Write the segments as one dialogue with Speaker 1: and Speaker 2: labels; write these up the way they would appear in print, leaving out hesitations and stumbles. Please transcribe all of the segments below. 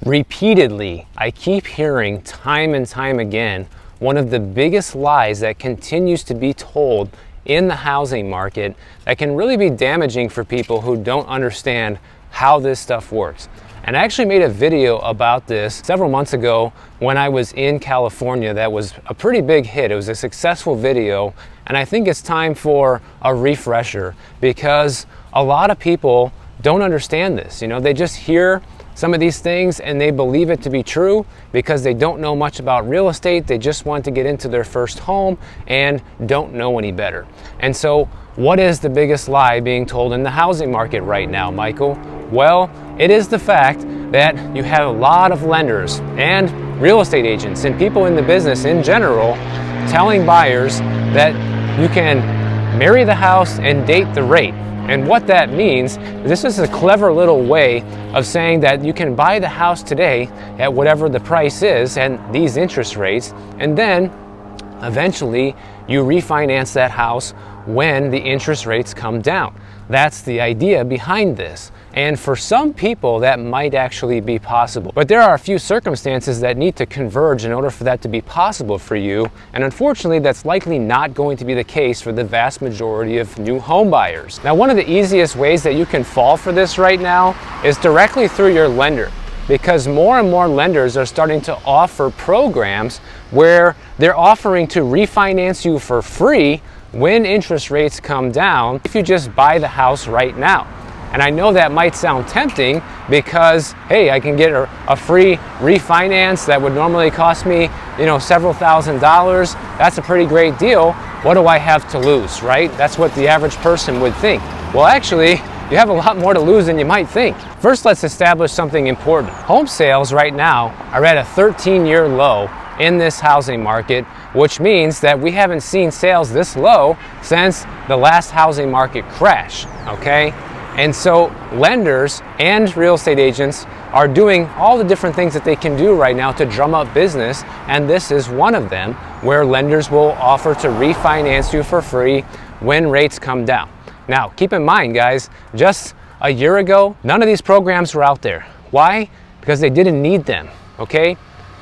Speaker 1: Repeatedly, I keep hearing time and time again, one of the biggest lies that continues to be told in the housing market that can really be damaging for people who don't understand how this stuff works. And I actually made a video about this several months ago when I was in California. That was a pretty big hit. It was a successful video, and I think it's time for a refresher because a lot of people don't understand this. You know, they just hear some of these things and they believe it to be true because they don't know much about real estate. They just want to get into their first home and don't know any better. And so what is the biggest lie being told in the housing market right now, Michael? Well, it is the fact that you have a lot of lenders and real estate agents and people in the business in general telling buyers that you can marry the house and date the rate. And what that means, this is a clever little way of saying that you can buy the house today at whatever the price is and these interest rates, and then eventually you refinance that house when the interest rates come down. That's the idea behind this. And for some people that might actually be possible. But there are a few circumstances that need to converge in order for that to be possible for you. And unfortunately, that's likely not going to be the case for the vast majority of new home buyers. Now, one of the easiest ways that you can fall for this right now is directly through your lender, because more and more lenders are starting to offer programs where they're offering to refinance you for free when interest rates come down if you just buy the house right now. And I know that might sound tempting because, hey, I can get a free refinance that would normally cost me, several $1,000s. That's a pretty great deal. What do I have to lose, right? That's what the average person would think. Well, actually, you have a lot more to lose than you might think. First, let's establish something important. Home sales right now are at a 13-year low in this housing market, which means that we haven't seen sales this low since the last housing market crash, okay? And so lenders and real estate agents are doing all the different things that they can do right now to drum up business, and this is one of them, where lenders will offer to refinance you for free when rates come down. Now, keep in mind, guys, just a year ago, none of these programs were out there. Why? Because they didn't need them, okay?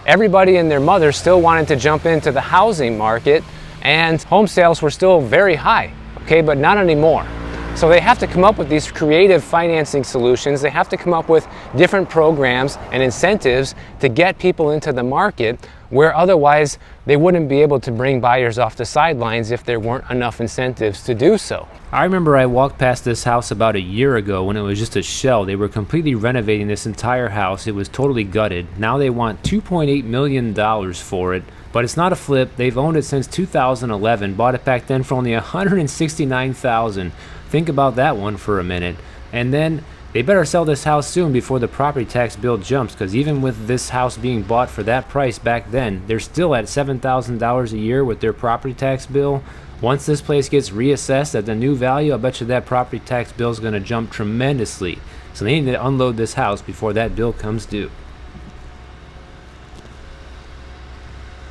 Speaker 1: Everybody and their mother still wanted to jump into the housing market, and home sales were still very high, okay, but not anymore. So they have to come up with these creative financing solutions. They have to come up with different programs and incentives to get people into the market where otherwise they wouldn't be able to bring buyers off the sidelines if there weren't enough incentives to do so.
Speaker 2: I remember I walked past this house about a year ago when it was just a shell. They were completely renovating this entire house. It was totally gutted. Now they want $2.8 million for it. But it's not a flip. They've owned it since 2011. Bought it back then for only $169,000. Think about that one for a minute. And then they better sell this house soon before the property tax bill jumps, because even with this house being bought for that price back then, they're still at $7,000 a year with their property tax bill. Once this place gets reassessed at the new value, I bet you that property tax bill is going to jump tremendously. So they need to unload this house before that bill comes due.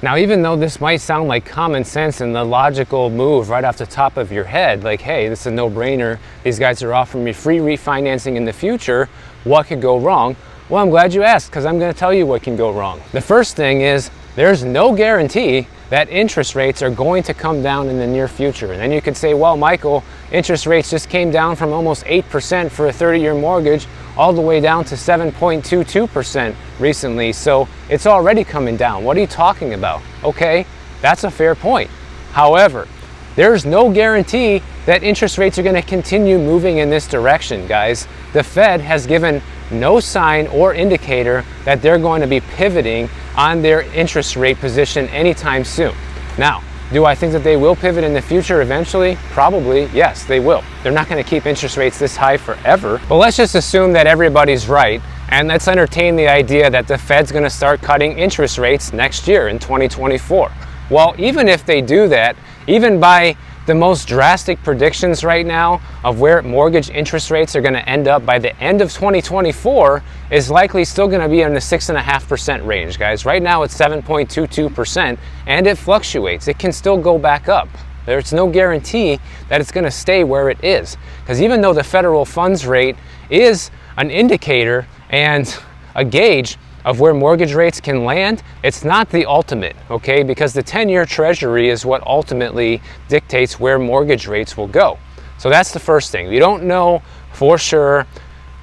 Speaker 1: Now, even though this might sound like common sense and the logical move right off the top of your head, like, hey, this is a no-brainer, these guys are offering me free refinancing in the future, what could go wrong? Well, I'm glad you asked, because I'm going to tell you what can go wrong. The first thing is there's no guarantee that interest rates are going to come down in the near future. And then you could say, well, Michael, interest rates just came down from almost 8% for a 30-year mortgage all the way down to 7.22% recently, so it's already coming down. What are you talking about? Okay, that's a fair point. However, there's no guarantee that interest rates are going to continue moving in this direction, guys. The Fed has given no sign or indicator that they're going to be pivoting on their interest rate position anytime soon. Now, do I think that they will pivot in the future eventually? Probably, yes, they will. They're not going to keep interest rates this high forever. But let's just assume that everybody's right, and let's entertain the idea that the Fed's going to start cutting interest rates next year in 2024. Well, even if they do that, even by the most drastic predictions right now of where mortgage interest rates are going to end up by the end of 2024 is likely still going to be in the 6.5% range, guys. Right now it's 7.22%, and it fluctuates. It can still go back up. There's no guarantee that it's going to stay where it is, because even though the federal funds rate is an indicator and a gauge of where mortgage rates can land, it's not the ultimate, okay? Because the 10-year treasury is what ultimately dictates where mortgage rates will go. So that's the first thing. You don't know for sure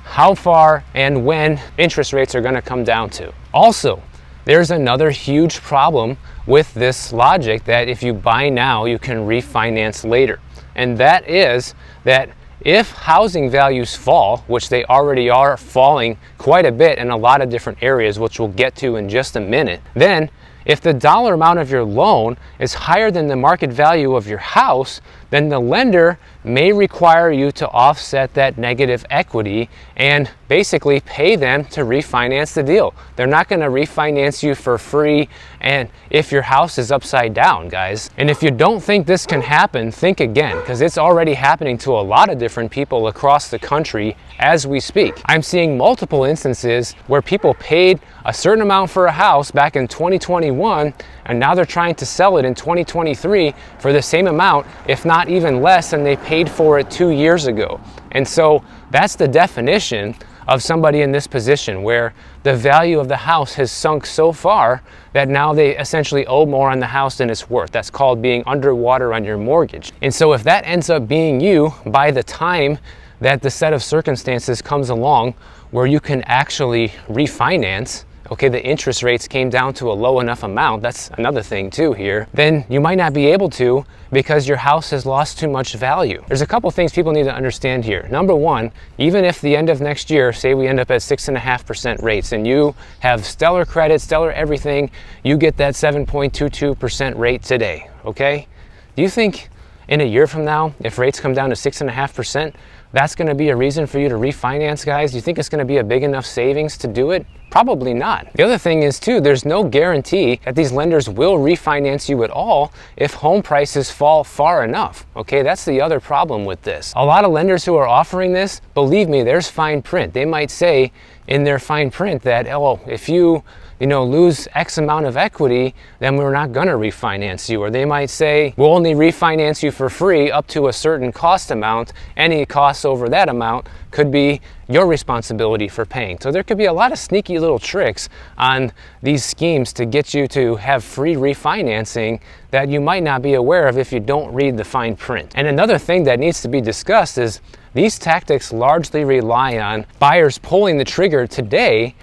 Speaker 1: how far and when interest rates are going to come down to. Also, there's another huge problem with this logic that if you buy now, you can refinance later. And that is that if housing values fall, which they already are falling quite a bit in a lot of different areas, which we'll get to in just a minute, then if the dollar amount of your loan is higher than the market value of your house, then the lender may require you to offset that negative equity and basically pay them to refinance the deal. They're not going to refinance you for free and if your house is upside down, guys. And if you don't think this can happen, think again, because it's already happening to a lot of different people across the country as we speak. I'm seeing multiple instances where people paid a certain amount for a house back in 2021 and now they're trying to sell it in 2023 for the same amount, if not even less than they paid for it 2 years ago. And so that's the definition of somebody in this position where the value of the house has sunk so far that now they essentially owe more on the house than it's worth. That's called being underwater on your mortgage. And so if that ends up being you by the time that the set of circumstances comes along where you can actually refinance, okay, the interest rates came down to a low enough amount, that's another thing too here, then you might not be able to because your house has lost too much value. There's a couple things people need to understand here. Number one, even if the end of next year, say we end up at 6.5% rates and you have stellar credit, stellar everything, you get that 7.22% rate today, okay? Do you think in a year from now, if rates come down to 6.5%, that's going to be a reason for you to refinance, guys? Do you think it's going to be a big enough savings to do it? Probably not. The other thing is too, there's no guarantee that these lenders will refinance you at all if home prices fall far enough. Okay, that's the other problem with this. A lot of lenders who are offering this, believe me, there's fine print. They might say in their fine print that, oh, if you lose X amount of equity, then we're not gonna refinance you. Or they might say, we'll only refinance you for free up to a certain cost amount. Any costs over that amount could be your responsibility for paying. So there could be a lot of sneaky little tricks on these schemes to get you to have free refinancing that you might not be aware of if you don't read the fine print. And another thing that needs to be discussed is these tactics largely rely on buyers pulling the trigger today,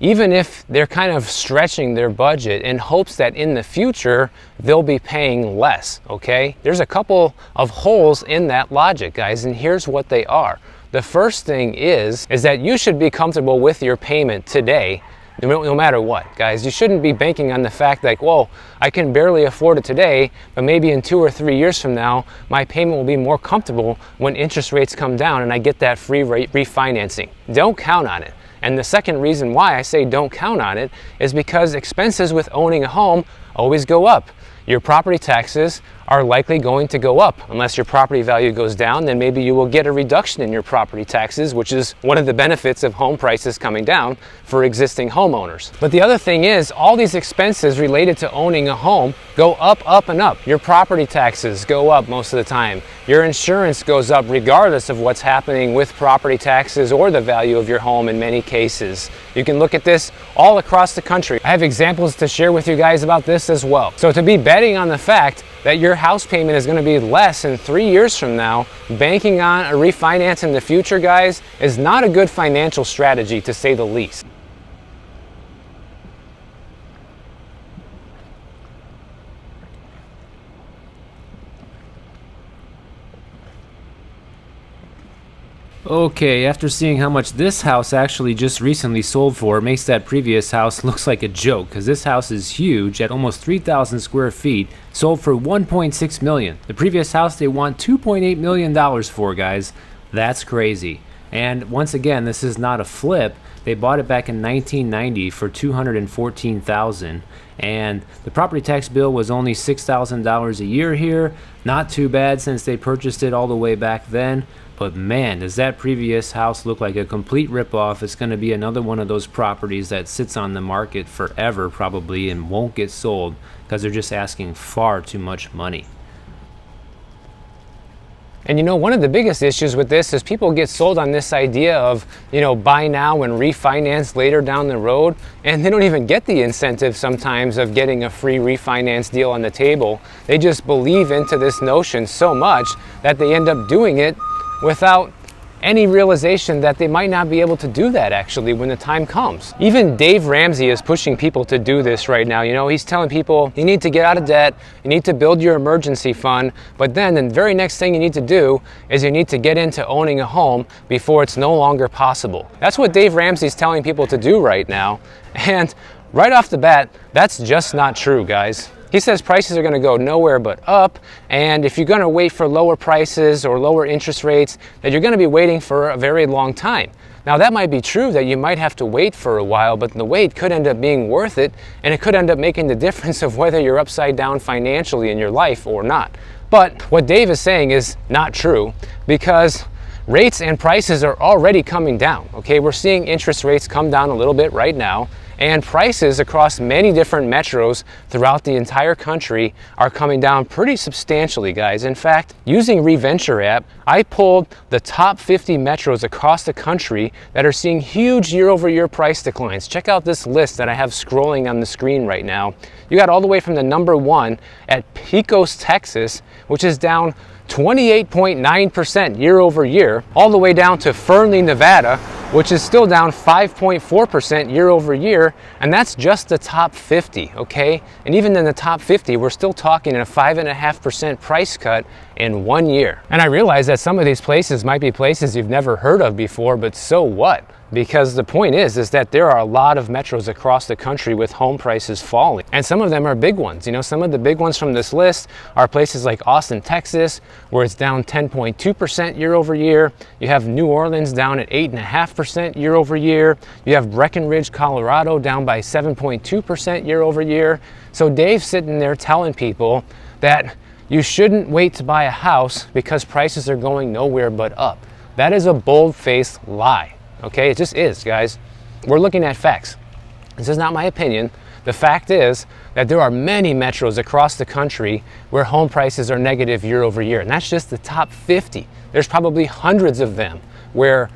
Speaker 1: even if they're kind of stretching their budget in hopes that in the future they'll be paying less, okay? There's a couple of holes in that logic, guys, and here's what they are. The first thing is that you should be comfortable with your payment today, no matter what, guys. You shouldn't be banking on the fact like, whoa, I can barely afford it today, but maybe in 2 or 3 years from now, my payment will be more comfortable when interest rates come down and I get that free refinancing. Don't count on it. And the second reason why I say don't count on it is because expenses with owning a home always go up. Your property taxes are likely going to go up. Unless your property value goes down, then maybe you will get a reduction in your property taxes, which is one of the benefits of home prices coming down for existing homeowners. But the other thing is, all these expenses related to owning a home go up, up, and up. Your property taxes go up most of the time. Your insurance goes up regardless of what's happening with property taxes or the value of your home in many cases. You can look at this all across the country. I have examples to share with you guys about this as well. So to be betting on the fact that your house payment is going to be less in 3 years from now, banking on a refinance in the future, guys, is not a good financial strategy, to say the least.
Speaker 2: Okay, after seeing how much this house actually just recently sold for, it makes that previous house looks like a joke, because this house is huge at almost 3,000 square feet, sold for $1.6 million. The previous house they want $2.8 million for, guys. That's crazy. And once again, this is not a flip. They bought it back in 1990 for $214,000, and the property tax bill was only $6,000 a year here. Not too bad since they purchased it all the way back then. But man, does that previous house look like a complete ripoff. It's going to be another one of those properties that sits on the market forever probably and won't get sold because they're just asking far too much money.
Speaker 1: And you know, one of the biggest issues with this is people get sold on this idea of, you know, buy now and refinance later down the road, and they don't even get the incentive sometimes of getting a free refinance deal on the table. They just believe into this notion so much that they end up doing it without any realization that they might not be able to do that actually when the time comes. Even Dave Ramsey is pushing people to do this right now. You know, he's telling people you need to get out of debt, you need to build your emergency fund, but then the very next thing you need to do is you need to get into owning a home before it's no longer possible. That's what Dave Ramsey's telling people to do right now. And right off the bat, that's just not true, guys. He says prices are going to go nowhere but up, and if you're going to wait for lower prices or lower interest rates, that you're going to be waiting for a very long time. Now that might be true, that you might have to wait for a while, but the wait could end up being worth it, and it could end up making the difference of whether you're upside down financially in your life or not. But what Dave is saying is not true, because rates and prices are already coming down. Okay, we're seeing interest rates come down a little bit right now, and prices across many different metros throughout the entire country are coming down pretty substantially, guys. In fact, using ReVenture app, I pulled the top 50 metros across the country that are seeing huge year-over-year price declines. Check out this list that I have scrolling on the screen right now. You got all the way from the number one at Pecos, Texas, which is down 28.9% year over year, all the way down to Fernley, Nevada, which is still down 5.4% year over year, and that's just the top 50, okay? And even in the top 50, we're still talking a 5.5% price cut in 1 year. And I realize that some of these places might be places you've never heard of before, but so what? Because the point is that there are a lot of metros across the country with home prices falling. And some of them are big ones. You know, some of the big ones from this list are places like Austin, Texas, where it's down 10.2% year over year. You have New Orleans down at 8.5% year over year. You have Breckenridge, Colorado down by 7.2% year over year. So Dave's sitting there telling people that you shouldn't wait to buy a house because prices are going nowhere but up. That is a bold-faced lie. Okay, it just is, guys. We're looking at facts. This is not my opinion. The fact is that there are many metros across the country where home prices are negative year over year, and that's just the top 50. There's probably hundreds of them where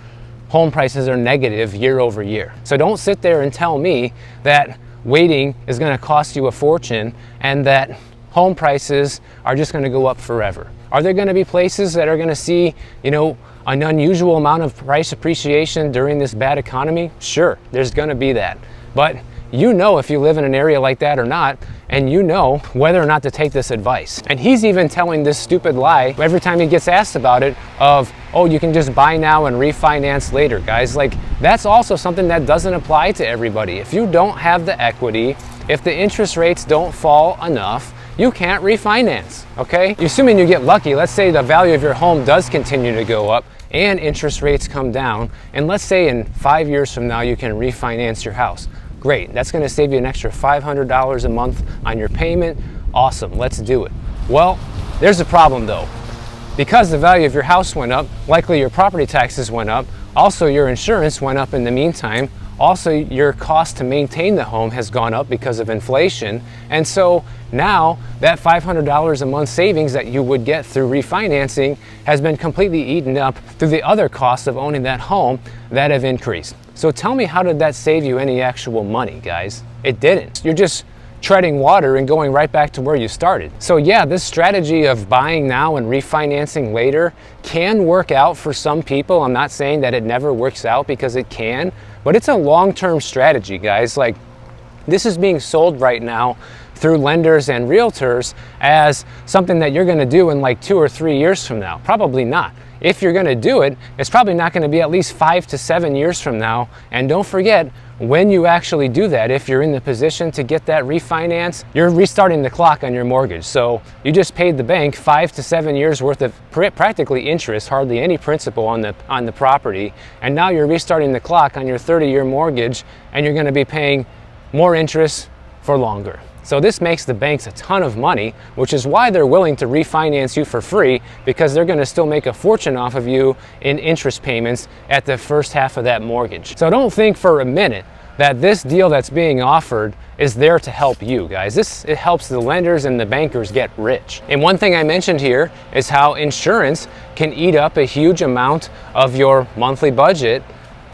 Speaker 1: home prices are negative year over year. So don't sit there and tell me that waiting is going to cost you a fortune and that home prices are just going to go up forever. Are there going to be places that are going to see, you know, an unusual amount of price appreciation during this bad economy? Sure, there's going to be that. But you know if you live in an area like that or not, and you know whether or not to take this advice. And he's even telling this stupid lie every time he gets asked about it of, oh, you can just buy now and refinance later, guys. Like, that's also something that doesn't apply to everybody. If you don't have the equity, if the interest rates don't fall enough, you can't refinance, okay? Assuming you get lucky, let's say the value of your home does continue to go up and interest rates come down, and let's say in 5 years from now you can refinance your house. Great, that's gonna save you an extra $500 a month on your payment. Awesome, let's do it. Well, there's a problem though. Because the value of your house went up, likely your property taxes went up, also your insurance went up in the meantime, also your cost to maintain the home has gone up because of inflation, and so now that $500 a month savings that you would get through refinancing has been completely eaten up through the other costs of owning that home that have increased. So tell me, how did that save you any actual money, guys? It didn't. You're just treading water and going right back to where you started. So yeah, this strategy of buying now and refinancing later can work out for some people. I'm not saying that it never works out, because it can, but it's a long-term strategy, guys. Like, this is being sold right now through lenders and realtors as something that you're gonna do in like 2 or 3 years from now. Probably not. If you're gonna do it, it's probably not gonna be at least 5 to 7 years from now. And don't forget, when you actually do that, if you're in the position to get that refinance, you're restarting the clock on your mortgage. So you just paid the bank 5 to 7 years worth of practically interest, hardly any principal on the property, and now you're restarting the clock on your 30-year mortgage, and you're going to be paying more interest for longer. So this makes the banks a ton of money, which is why they're willing to refinance you for free, because they're going to still make a fortune off of you in interest payments at the first half of that mortgage. So don't think for a minute that this deal that's being offered is there to help you guys. It helps the lenders and the bankers get rich. And one thing I mentioned here is how insurance can eat up a huge amount of your monthly budget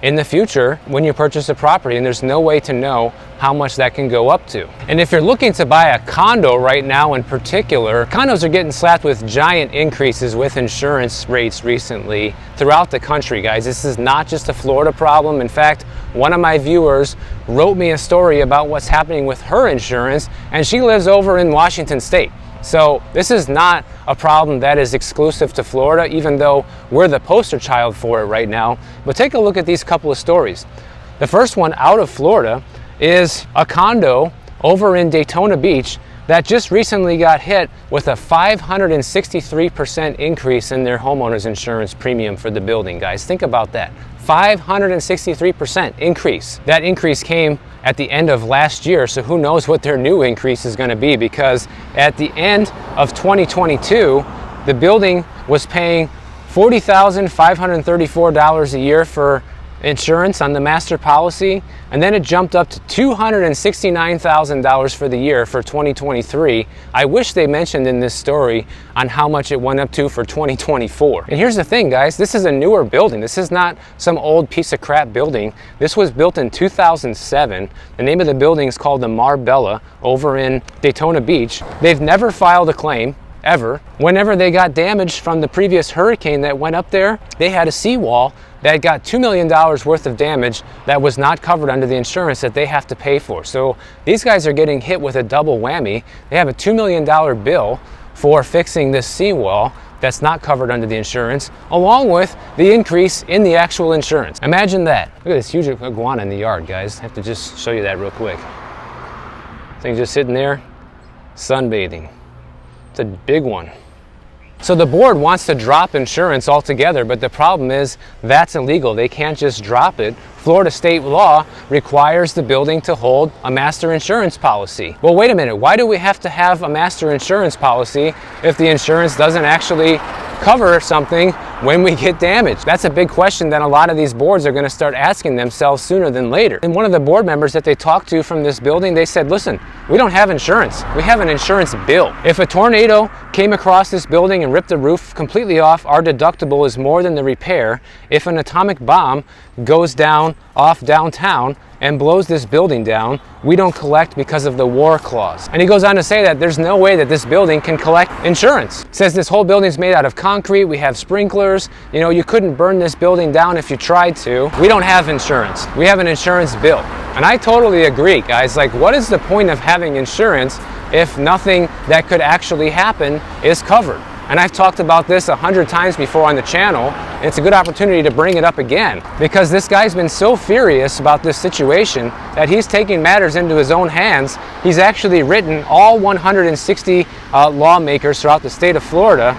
Speaker 1: in the future when you purchase a property, and there's no way to know how much that can go up to. And if you're looking to buy a condo right now in particular, condos are getting slapped with giant increases with insurance rates recently throughout the country, guys. This is not just a Florida problem. In fact, one of my viewers wrote me a story about what's happening with her insurance, and she lives over in Washington State. So this is not a problem that is exclusive to Florida, even though we're the poster child for it right now. But take a look at these couple of stories. The first one out of Florida is a condo over in Daytona Beach that just recently got hit with a 563% increase in their homeowners insurance premium for the building, guys. Think about that. 563% increase. That increase came at the end of last year, so who knows what their new increase is going to be, because at the end of 2022, the building was paying $40,534 a year for insurance on the master policy, and then it jumped up to $269,000 for the year for 2023. I wish they mentioned in this story on how much it went up to for 2024. And here's the thing, guys, this is a newer building. This is not some old piece of crap building. This was built in 2007. The name of the building is called the Marbella over in Daytona Beach. They've never filed a claim, ever. Whenever they got damaged from the previous hurricane that went up there, they had a seawall that got $2 million worth of damage that was not covered under the insurance that they have to pay for. So these guys are getting hit with a double whammy. They have a $2 million bill for fixing this seawall that's not covered under the insurance, along with the increase in the actual insurance. Imagine that. Look at this huge iguana in the yard, guys. I have to just show you that real quick. Thing's just sitting there, sunbathing. It's a big one. So the board wants to drop insurance altogether, but the problem is that's illegal. They can't just drop it. Florida state law requires the building to hold a master insurance policy. Well, wait a minute. Why do we have to have a master insurance policy if the insurance doesn't actually cover something when we get damaged? That's a big question that a lot of these boards are going to start asking themselves sooner than later. And one of the board members that they talked to from this building, they said, listen, we don't have insurance. We have an insurance bill. If a tornado came across this building and ripped the roof completely off, our deductible is more than the repair. If an atomic bomb goes down off downtown and blows this building down, we don't collect because of the war clause. And he goes on to say that there's no way that this building can collect insurance. Says this whole building's made out of concrete, we have sprinklers, you know, you couldn't burn this building down if you tried to. We don't have insurance. We have an insurance bill. And I totally agree, guys. Like, what is the point of having insurance if nothing that could actually happen is covered? And I've talked about this 100 times before on the channel, and it's a good opportunity to bring it up again, because this guy's been so furious about this situation that he's taking matters into his own hands. He's actually written all 160 lawmakers throughout the state of Florida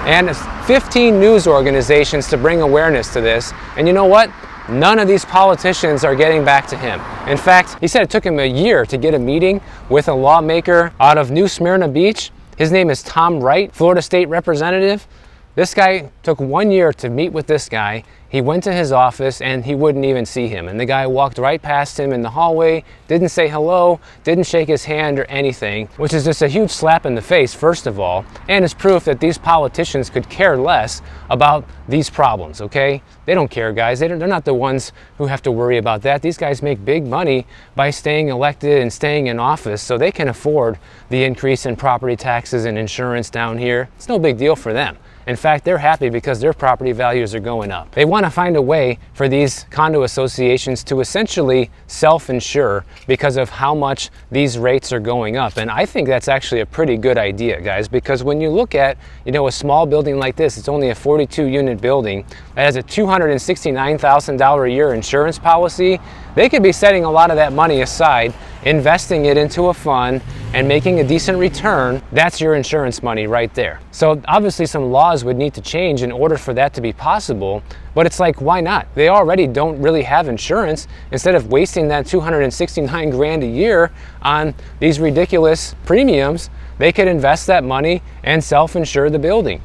Speaker 1: and 15 news organizations to bring awareness to this. And you know what? None of these politicians are getting back to him. In fact, he said it took him a year to get a meeting with a lawmaker out of New Smyrna Beach. His name is Tom Wright, Florida State Representative. This guy took 1 year to meet with this guy. He went to his office and he wouldn't even see him. And the guy walked right past him in the hallway, didn't say hello, didn't shake his hand or anything, which is just a huge slap in the face, first of all, and is proof that these politicians could care less about these problems, okay? They don't care, guys. They're not the ones who have to worry about that. These guys make big money by staying elected and staying in office, so they can afford the increase in property taxes and insurance down here. It's no big deal for them. In fact, they're happy because their property values are going up. They want to find a way for these condo associations to essentially self-insure because of how much these rates are going up. And I think that's actually a pretty good idea, guys, because when you look at, you know, a small building like this, it's only a 42-unit building that has a $269,000 a year insurance policy. They could be setting a lot of that money aside, investing it into a fund and making a decent return. That's your insurance money right there. So obviously some laws would need to change in order for that to be possible, but it's like, why not? They already don't really have insurance. Instead of wasting that 269 grand a year on these ridiculous premiums, they could invest that money and self-insure the building.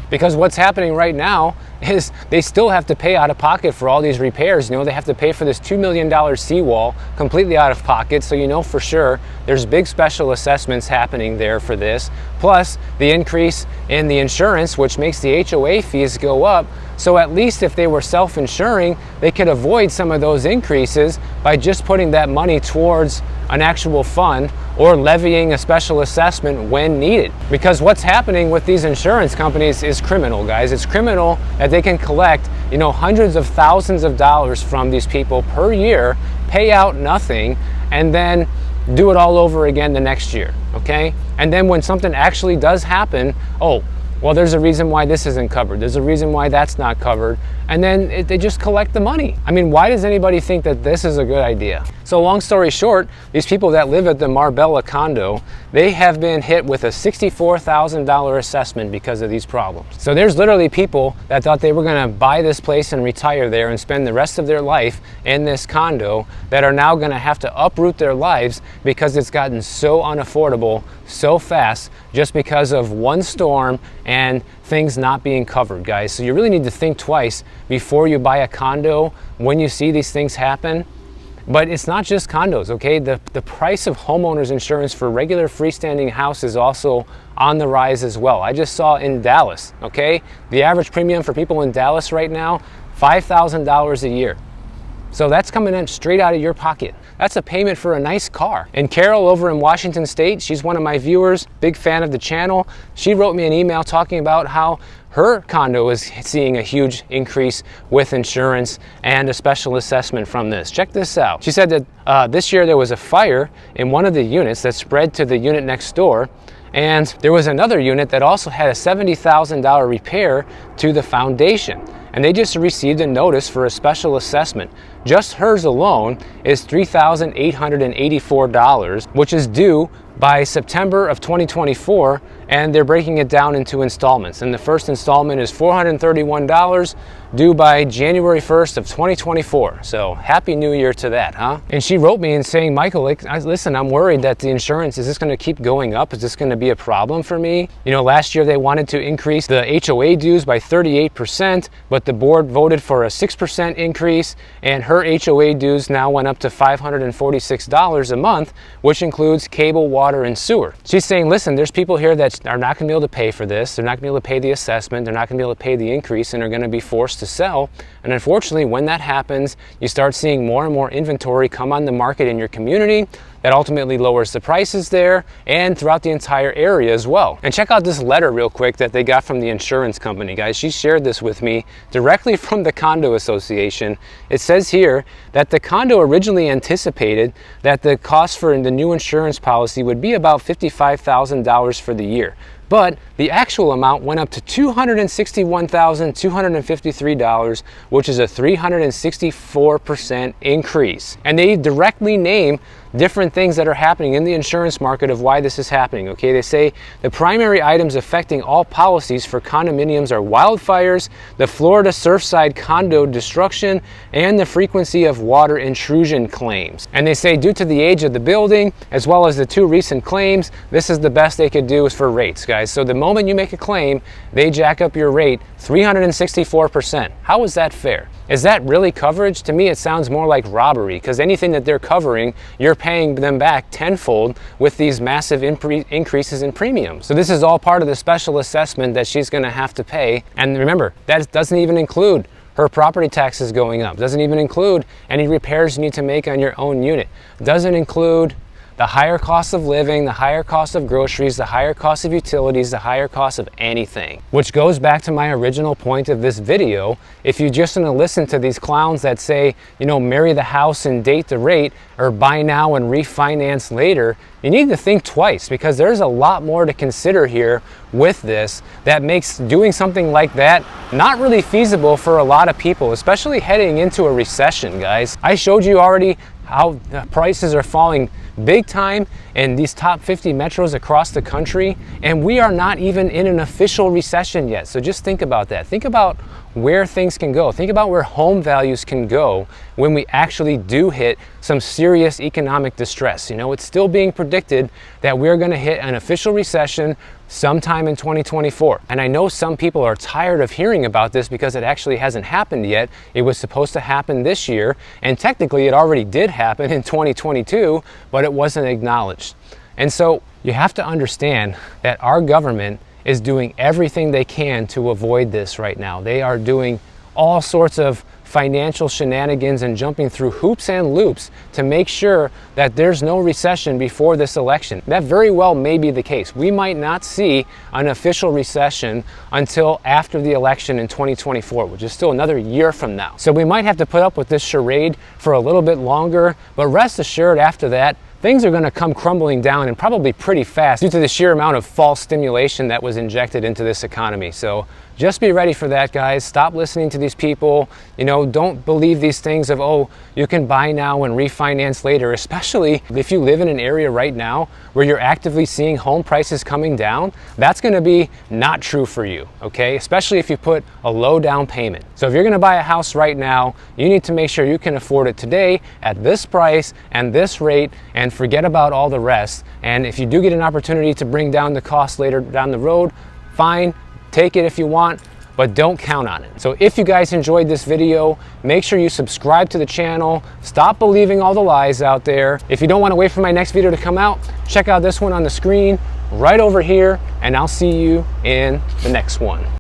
Speaker 1: Because what's happening right now is they still have to pay out of pocket for all these repairs. You know, they have to pay for this $2 million seawall completely out of pocket. So you know for sure there's big special assessments happening there for this. Plus the increase in the insurance, which makes the HOA fees go up. So at least if they were self-insuring, they could avoid some of those increases by just putting that money towards an actual fund or levying a special assessment when needed. Because what's happening with these insurance companies is criminal, guys. It's criminal that they can collect, you know, hundreds of thousands of dollars from these people per year, pay out nothing, and then do it all over again the next year, okay? And then when something actually does happen, oh, well, there's a reason why this isn't covered. There's a reason why that's not covered. And then they just collect the money. I mean, why does anybody think that this is a good idea? So long story short, these people that live at the Marbella condo, they have been hit with a $64,000 assessment because of these problems. So there's literally people that thought they were gonna buy this place and retire there and spend the rest of their life in this condo that are now gonna have to uproot their lives because it's gotten so unaffordable so fast just because of one storm and things not being covered, guys. So you really need to think twice before you buy a condo when you see these things happen. But it's not just condos, okay? The price of homeowners insurance for regular freestanding house is also on the rise as well. I just saw in Dallas, okay? The average premium for people in Dallas right now, $5,000 a year. So that's coming in straight out of your pocket. That's a payment for a nice car. And Carol over in Washington State, she's one of my viewers, big fan of the channel. She wrote me an email talking about how her condo is seeing a huge increase with insurance and a special assessment from this. Check this out. She said that this year there was a fire in one of the units that spread to the unit next door. And there was another unit that also had a $70,000 repair to the foundation. And they just received a notice for a special assessment. Just hers alone is $3,884, which is due by September of 2024, and they're breaking it down into installments. And the first installment is $431, due by January 1st of 2024. So happy new year to that, huh? And she wrote me and saying, Michael, listen, I'm worried that the insurance, is this gonna keep going up? Is this gonna be a problem for me? You know, last year they wanted to increase the HOA dues by 38%, but the board voted for a 6% increase, and her HOA dues now went up to $546 a month, which includes cable, water, and sewer. She's saying, listen, there's people here that are not gonna be able to pay for this. They're not gonna be able to pay the assessment. They're not gonna be able to pay the increase, and are gonna be forced to sell. And unfortunately, when that happens, you start seeing more and more inventory come on the market in your community. That ultimately lowers the prices there and throughout the entire area as well. And check out this letter real quick that they got from the insurance company, guys. She shared this with me directly from the condo association. It says here that the condo originally anticipated that the cost for the new insurance policy would be about $55,000 for the year. But the actual amount went up to $261,253, which is a 364% increase. And they directly name different things that are happening in the insurance market of why this is happening, okay? They say the primary items affecting all policies for condominiums are wildfires, the Florida Surfside condo destruction, and the frequency of water intrusion claims. And they say due to the age of the building, as well as the two recent claims, this is the best they could do is for rates, guys. So the moment you make a claim, they jack up your rate 364%. How is that fair? Is that really coverage? To me, it sounds more like robbery, because anything that they're covering, you're paying them back tenfold with these massive increases in premiums. So this is all part of the special assessment that she's gonna have to pay. And remember, that doesn't even include her property taxes going up. Doesn't even include any repairs you need to make on your own unit. Doesn't include the higher cost of living, the higher cost of groceries, the higher cost of utilities, the higher cost of anything. Which goes back to my original point of this video. If you're just gonna listen to these clowns that say, you know, marry the house and date the rate, or buy now and refinance later, you need to think twice, because there's a lot more to consider here with this that makes doing something like that not really feasible for a lot of people, especially heading into a recession, guys. I showed you already how the prices are falling big time in these top 50 metros across the country, and we are not even in an official recession yet. So just think about that. Think about where things can go. Think about where home values can go when we actually do hit some serious economic distress. You know, it's still being predicted that we're going to hit an official recession sometime in 2024. And I know some people are tired of hearing about this because it actually hasn't happened yet. It was supposed to happen this year, and technically it already did happen in 2022, but it wasn't acknowledged. And so you have to understand that our government is doing everything they can to avoid this right now. They are doing all sorts of financial shenanigans and jumping through hoops and loops to make sure that there's no recession before this election. That very well may be the case. We might not see an official recession until after the election in 2024, which is still another year from now. So we might have to put up with this charade for a little bit longer, but rest assured after that, things are going to come crumbling down, and probably pretty fast, due to the sheer amount of false stimulation that was injected into this economy. So just be ready for that, guys. Stop listening to these people. You know, don't believe these things of, oh, you can buy now and refinance later, especially if you live in an area right now where you're actively seeing home prices coming down. That's going to be not true for you, okay? Especially if you put a low down payment. So if you're going to buy a house right now, you need to make sure you can afford it today at this price and this rate, and forget about all the rest. And if you do get an opportunity to bring down the cost later down the road, fine, take it if you want, but don't count on it. So if you guys enjoyed this video, make sure you subscribe to the channel. Stop believing all the lies out there. If you don't want to wait for my next video to come out, check out this one on the screen right over here, and I'll see you in the next one.